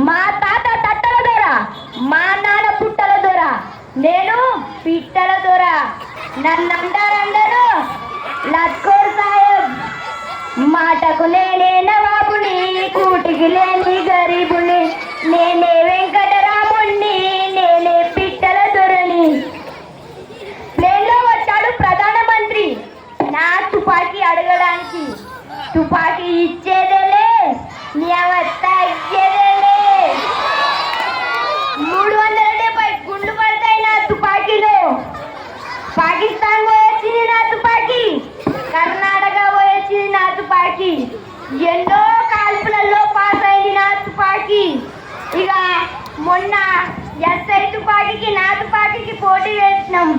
మా తాత తట్టల దొర, మా నాన్న పుట్టల దొర, నేను పిట్టల దొర. నన్నంటారందరూ లక్కోర్ సాహెబ్. మాటకు నేనే నవాబుని, కూటికి లేని గరీబుని, నేనే వెంకటరాముణ్ణి, నేనే పిట్టల దొరని. ప్లేన్లో వచ్చాడు ప్రధానమంత్రి నా తుపాకీ అడగడానికి. తుపాకీ ఇచ్చేదేలే, తగ్గేదేలే. 370 గుండ్లు పడతాయి నా తుపాకీలో. పాకిస్తాన్ పోయొచ్చింది నా తుపాకీ, కర్ణాటక పోయొచ్చింది నా తుపాకీ, ఎన్నో కాల్పులలో పాస్ అయింది నా తుపాకీ. ఇక మొన్న ఎస్ఐ తుపాకీకి నా తుపాకీకి పోటీ వేసినాం.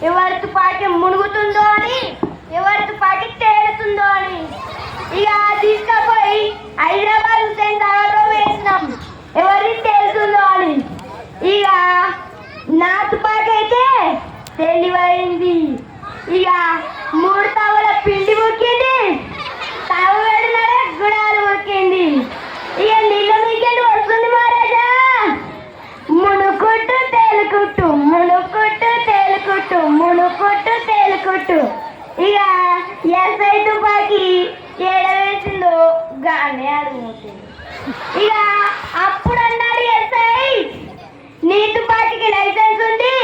ఎవరి తుపాకీ మునుగుతుందో అని, ఎవరి తుపాకీ తేలుతుందో అని. ఇక తీసుకపోయి హైదరాబాద్ హుసేన్ సాగర్లో వేసినాం, ఎవరి తేలుతుందో అని. ఇక నా తుపాకీ అయితే తెలివైంది. ఇక 3 తవల పిండి ముక్కింది, తవ పెడినాడే గుడాలు ముక్కింది. ఇక నీళ్ళ మీకెళ్ళి వస్తుంది మహారాజా. మునుకుట్టు తేలుకుట్టు, మునుకుట్టు తేలుకుట్టు, మునుకుట్టు తేలుకుట్టు. ఇక ఎస్ఐ తుపాకీ ఏడవేసిందో గానే అడుగుతుంది. ఇక అప్పుడు అన్నాడు ఎస్ఐ, నీ తుపాకీకి లైసెన్స్ ఉంది,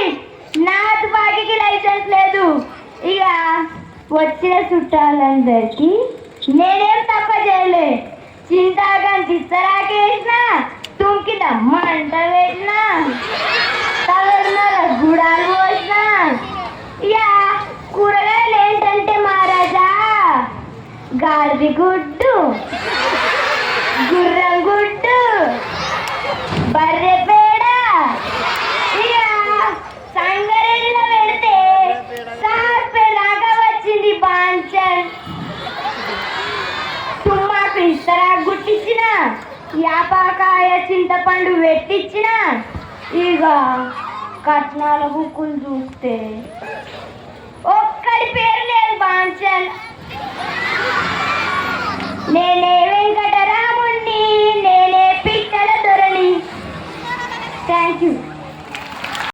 నా తుపాకీకి లైసెన్స్ లేదు. ఇక వచ్చిన చుట్టాలందరికీ నేనేం తప్ప చేయలే. చింతాగాని చిత్తరాకేసిన, తుంకిన మంట వేసిన, తగడున్నర గుడాలు పోసిన. ఇక కూరగాయలు ఏంటంటే మహారాజా, గాడిది గుడ్డు, గుర్రం గుడ్డు, బర్రె పేడ. ఇక సంగారెడ్డిలో పెడితే సాస్పేదాకా వచ్చింది బాంచన్. తుమ్మాకు ఇస్తరా గుట్టించిన, యాపాకాయ చింతపండు పెట్టించిన. ఇక కట్నాల బుక్కులు చూస్తే ఒక్కడి పేరు లేదు బాంచన్.